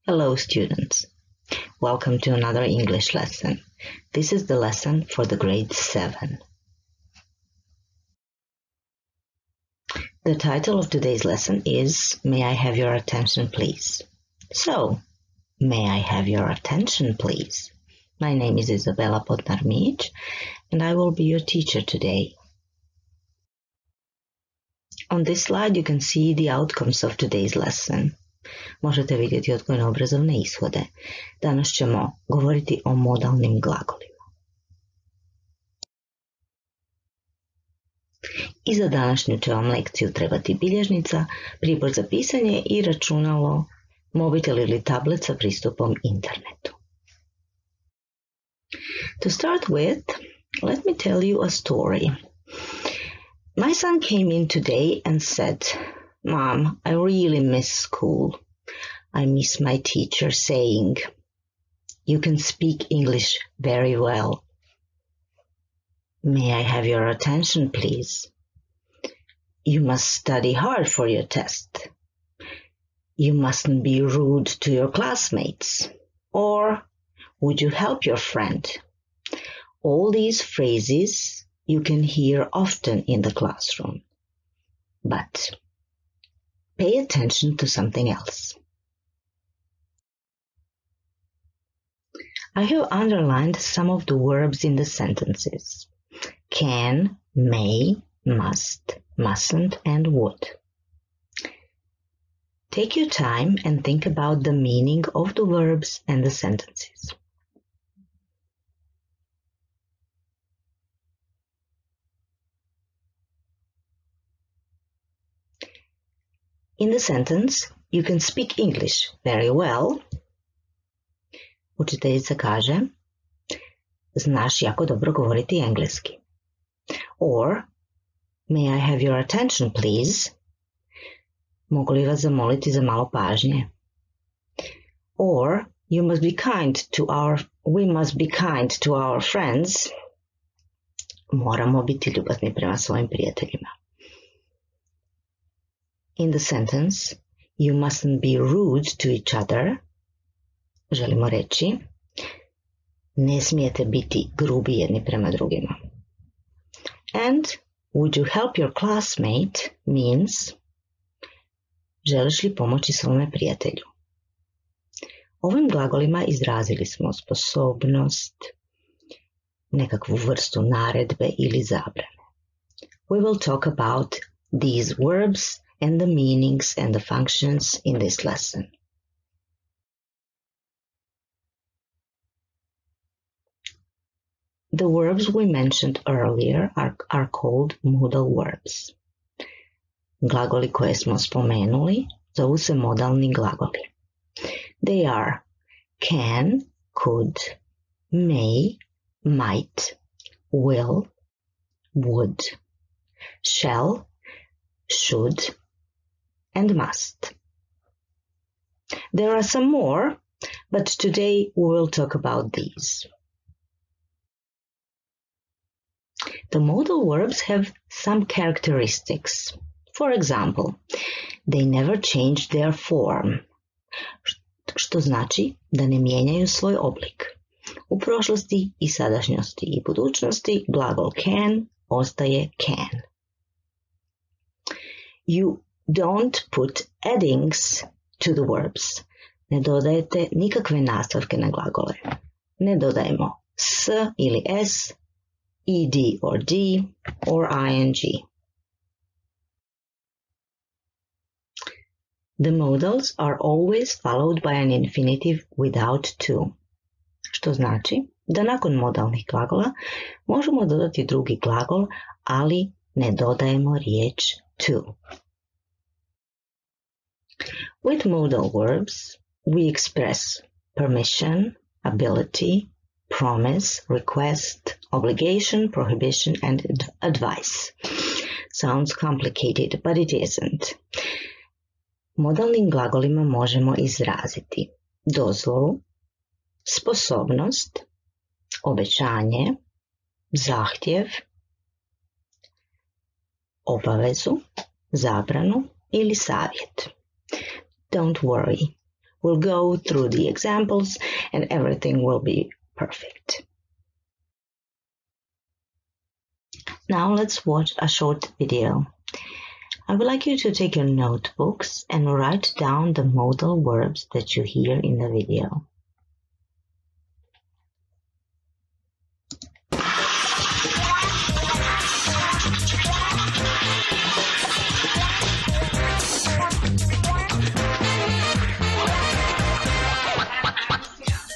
Hello students, welcome to another English lesson. This is the lesson for the grade 7. The title of today's lesson is May I have your attention please? So, may I have your attention please? My name is Izabela Podnarmić and I will be your teacher today. On this slide you can see the outcomes of today's lesson. Možete vidjeti odgojno-obrazovne ishode. Danas ćemo govoriti o modalnim glagolima. I za današnju će vam lekciju trebati bilježnica, pribor za pisanje i računalo, mobitel ili tablet sa pristupom internetu. To start with, let me tell you a story. My son came in today and said, Mom, I really miss school. I miss my teacher saying, you can speak English very well. May I have your attention, please? You must study hard for your test. You mustn't be rude to your classmates. Or, would you help your friend? All these phrases you can hear often in the classroom. But pay attention to something else. I have underlined some of the verbs in the sentences. Can, may, must, mustn't, and would. Take your time and think about the meaning of the verbs and the sentences. In the sentence, you can speak English very well. Učiteljica kaže, znaš jako dobro govoriti engleski. Or, may I have your attention, please? Mogu li vas zamoliti za malo pažnje? Or, we must be kind to our friends. Moramo biti ljubazni prema svojim prijateljima. In the sentence, you mustn't be rude to each other. Želimo reći, ne smijete biti grubi jedni prema drugima. And would you help your classmate means, želiš li pomoći svome prijatelju? Ovim glagolima izrazili smo sposobnost, nekakvu vrstu naredbe ili zabrane. We will talk about these verbs and the meanings and the functions in this lesson. The verbs we mentioned earlier are called modal verbs. Glagoli koje smo spomenuli zovu se modalni glagoli. They are can, could, may, might, will, would, shall, should, and must. There are some more, but today we will talk about these. The modal verbs have some characteristics. For example, they never change their form, što znači da ne mijenjaju svoj oblik. U prošlosti i sadašnjosti i budućnosti glagol can ostaje can. You don't put addings to the verbs. Ne dodajete nikakve nastavke na glagole. Ne dodajemo s ili s, ed or d, or ing. The modals are always followed by an infinitive without to, što znači da nakon modalnih glagola možemo dodati drugi glagol, ali ne dodajemo riječ to. With modal verbs, we express permission, ability, promise, request, obligation, prohibition, and advice. Sounds complicated, but it isn't. Modalnim glagolima možemo izraziti dozvolu, sposobnost, obećanje, zahtjev, obavezu, zabranu ili savjet. Don't worry, We'll go through the examples and everything will be perfect. Now let's watch a short video. I would like you to take your notebooks and write down the modal verbs that you hear in the video.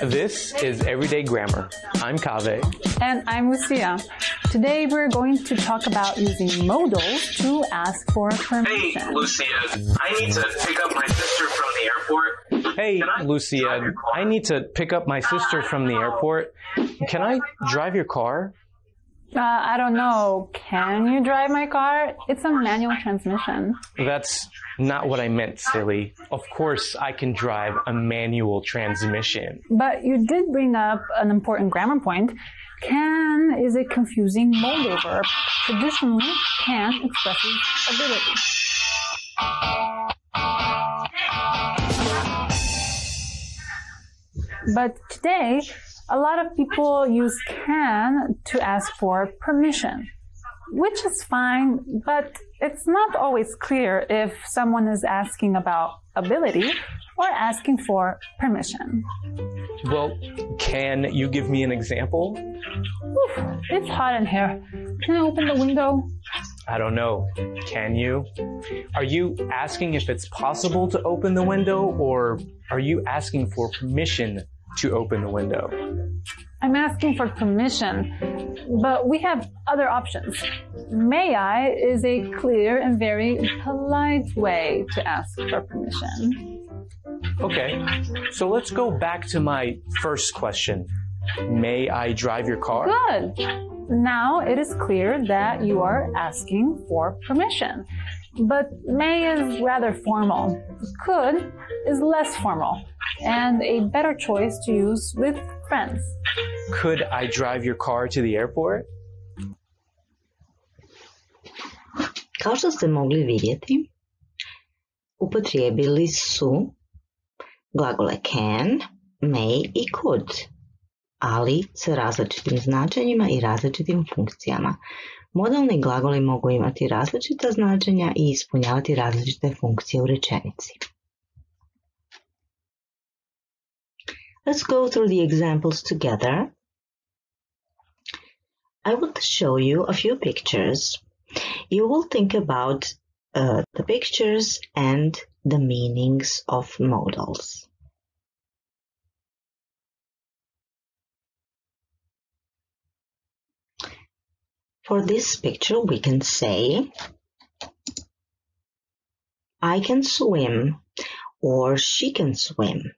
This is Everyday Grammar. I'm Kaveh. And I'm Lucia. Today we're going to talk about using modals to ask for permission. Hey, Lucia, I need to pick up my sister from the airport. Hey, Lucia, I need to pick up my sister from the airport. Can I drive your car? I don't know. Can you drive my car? It's a manual transmission. That's not what I meant, silly. Of course I can drive a manual transmission. But you did bring up an important grammar point. Can is a confusing modal verb. Traditionally, can expresses ability. But today, a lot of people use can to ask for permission, which is fine, but it's not always clear if someone is asking about ability or asking for permission. Well, can you give me an example? Oof, it's hot in here. Can I open the window? I don't know. Can you? Are you asking if it's possible to open the window, or are you asking for permission to open the window? I'm asking for permission, but we have other options. May I is a clear and very polite way to ask for permission. Okay, so let's go back to my first question. May I drive your car? Good. Now it is clear that you are asking for permission. But may is rather formal. Could is less formal and a better choice to use with friends. Could I drive your car to the airport? Kao što ste mogli vidjeti, upotrijebili su glagole can, may i could, ali sa različitim značenjima i različitim funkcijama. Modalni glagoli mogu imati različita značenja i ispunjavati različite funkcije u rečenici. Let's go through the examples together. I want to show you a few pictures. You will think about the pictures and the meanings of modals. For this picture, we can say, I can swim, or she can swim.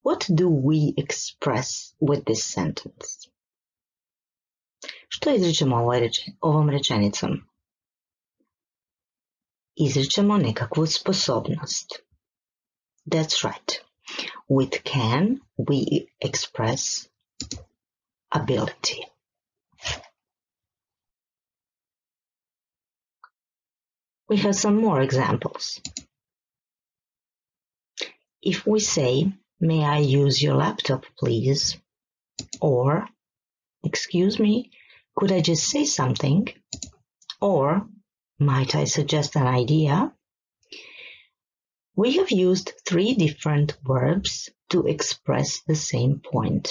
What do we express with this sentence? Što izričemo ovom rečenicom? Izričemo nekakvu sposobnost. That's right. With can, we express ability. We have some more examples. If we say, may I use your laptop, please? Or, excuse me, could I just say something? Or, might I suggest an idea? We have used 3 different verbs to express the same point.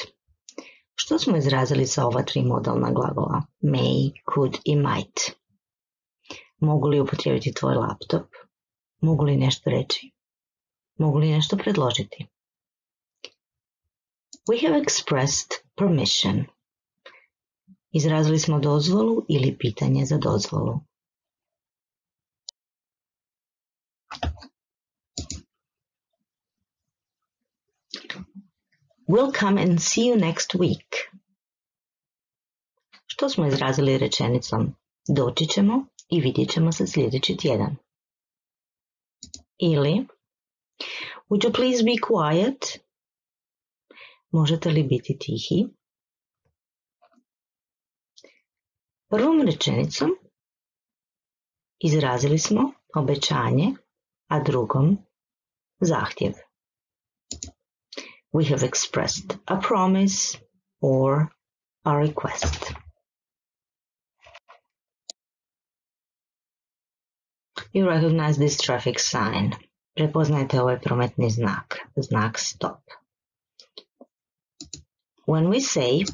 Što smo izrazili sa ova 3 modalna glagola? May, could i might. Mogu li upotrijebiti tvoj laptop? Mogu li nešto reći? Mogu li nešto predložiti? We have expressed permission. Izrazili smo dozvolu ili pitanje za dozvolu. We'll come and see you next week. Što smo izrazili rečenicom? Doći ćemo i vidjet ćemo se sljedeći tjedan. Ili, would you please be quiet? Možete li biti tihi? Prvom rečenicom izrazili smo obećanje, a drugom zahtjev. we have expressed a promise or a request. You recognize this traffic sign. Prepoznajte ovaj prometni znak, znak stop. When we say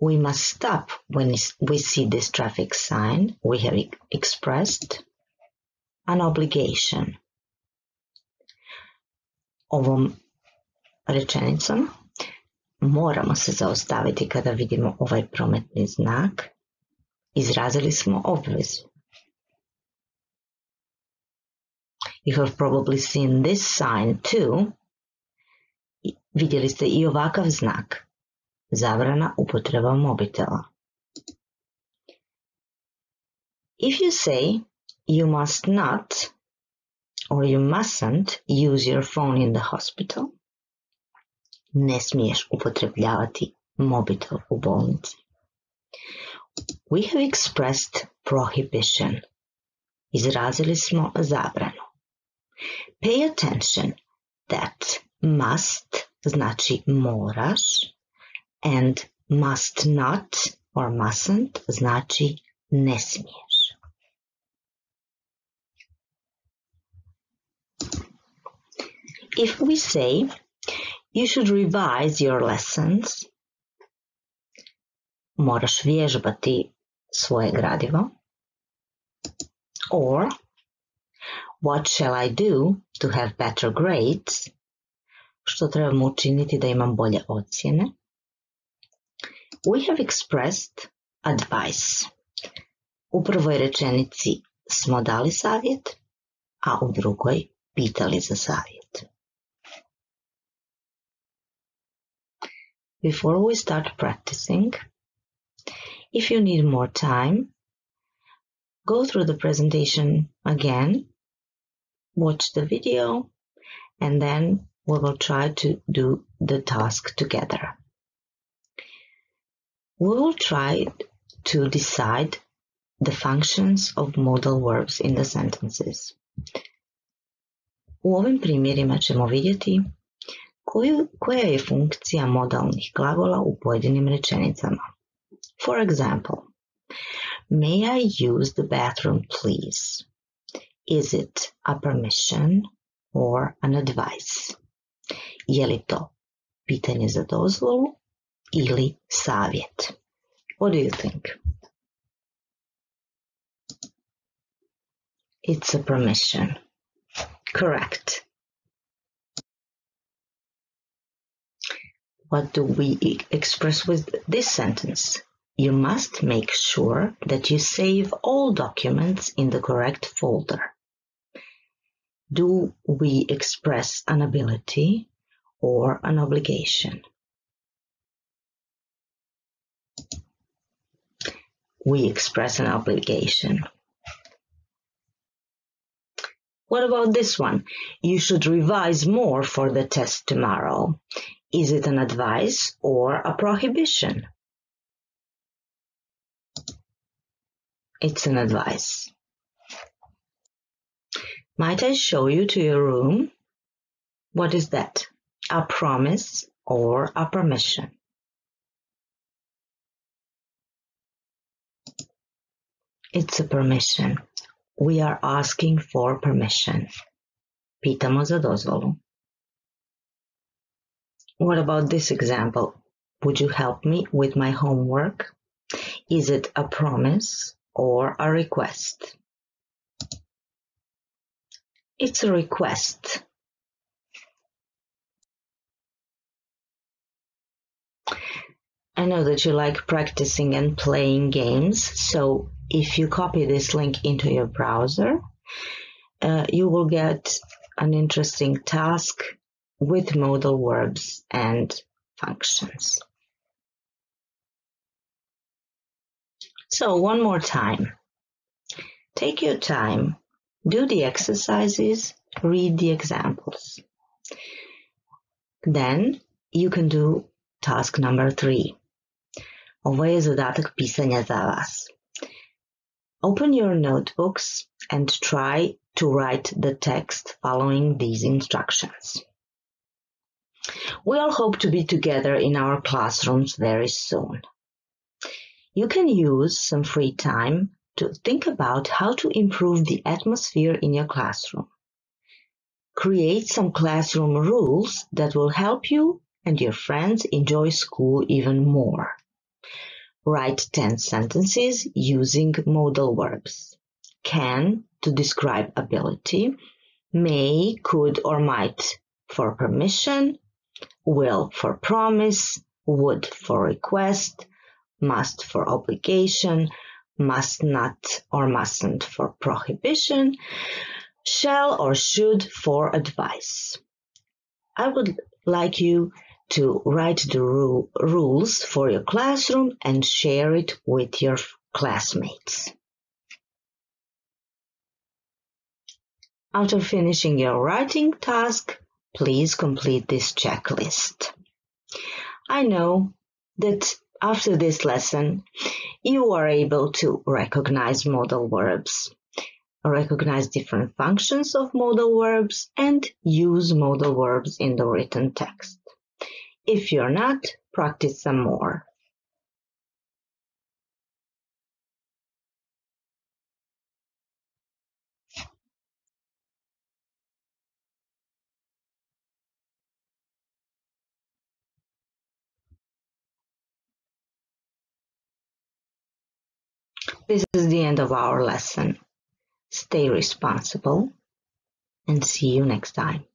we must stop when we see this traffic sign, we have expressed an obligation. Ovom rečenicom moramo se zaustaviti kada vidimo ovaj prometni znak. Izrazili smo obvezu. You have probably seen this sign too. Vidjeli ste i ovakav znak. Zabrana upotreba mobitela. If you say you must not or you mustn't use your phone in the hospital, ne smiješ upotrebljavati mobitel u bolnici. We have expressed prohibition. Izrazili smo zabranu. Pay attention that must znači moraš and must not or mustn't znači ne smiješ. If we say you should revise your lessons, moraš vježbati svoje gradivo, or what shall I do to have better grades, što trebam učiniti da imam bolje ocjene, we have expressed advice. U prvoj rečenici smo dali savjet, a u drugoj pitali za savjet. Before we start practicing, if you need more time, go through the presentation again, watch the video, and then we will try to do the task together. We will try to decide the functions of modal verbs in the sentences. U ovim primjerima ćemo vidjeti koja je funkcija modalnih glagola u pojedinim rečenicama. For example, may I use the bathroom, please? Is it a permission or an advice? Je li to pitanje za dozvolu ili savjet? What do you think? It's a permission. Correct. What do we express with this sentence? You must make sure that you save all documents in the correct folder. Do we express an ability or an obligation? We express an obligation. What about this one? You should revise more for the test tomorrow. Is it an advice or a prohibition? It's an advice. Might I show you to your room? What is that? A promise or a permission? It's a permission. We are asking for permission. Pitamo za dozvolu. What about this example? Would you help me with my homework? Is it a promise or a request? It's a request. I know that you like practicing and playing games, so if you copy this link into your browser, you will get an interesting task with modal verbs and functions. So one more time. Take your time, do the exercises, read the examples. Then you can do task number 3. Ovo je zadatak pisanja za vas. Open your notebooks and try to write the text following these instructions. We all hope to be together in our classrooms very soon. You can use some free time to think about how to improve the atmosphere in your classroom. Create some classroom rules that will help you and your friends enjoy school even more. Write 10 sentences using modal verbs. Can to describe ability, may, could, or might for permission, will for promise, would for request, must for obligation, must not or mustn't for prohibition, shall or should for advice. I would like you to write the rules for your classroom and share it with your classmates. After finishing your writing task, please complete this checklist. I know that after this lesson, you are able to recognize modal verbs, recognize different functions of modal verbs, and use modal verbs in the written text. If you're not, practice some more. This is the end of our lesson. Stay responsible and see you next time.